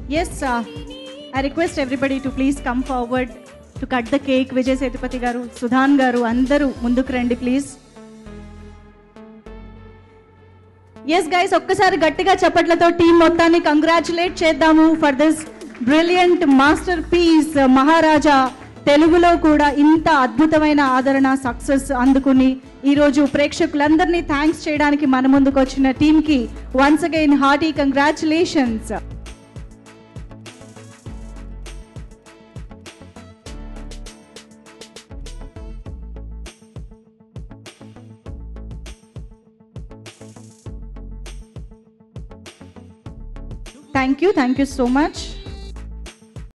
Yes, I request everybody to please come forward to cut the cake. Vijay Sethupathi garu, Sudhan garu, andaru munduku randi please. Yes guys, ఒక్కసారి గట్టిగా చప్పట్లతో team మొత్తాన్ని congratulate చేద్దాము for this brilliant masterpiece Maharaja. తెలుగులో కూడా ఇంత అద్భుతమైన ఆదరణ సక్సెస్ అందుకుని ఈరోజు ప్రేక్షకులందరినీ థ్యాంక్స్ చేయడానికి మన ముందుకు వచ్చిన టీంకి once again hearty congratulations. Thank you so much.